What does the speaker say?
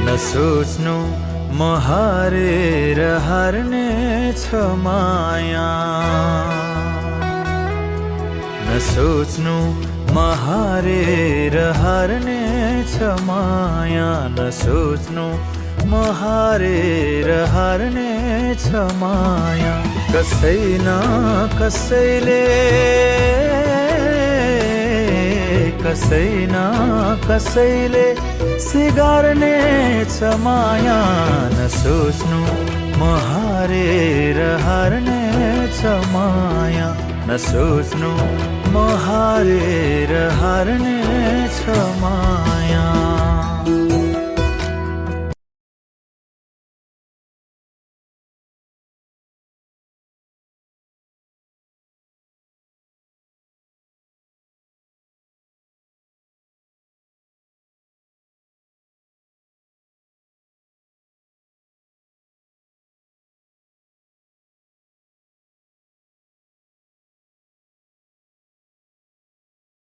न सोच्नु म हारेर हार्ने छ माया, न सोच्नु म हारेर हार्ने छ माया, न सोच्नु म हारेर हार्ने छ माया। कसै न कसैले कसै न कसैले सिगार्ने छ माया, न सोच्नु म हारेर हार्ने छ माया, न सोच्नु म हारेर हार्ने छ माया।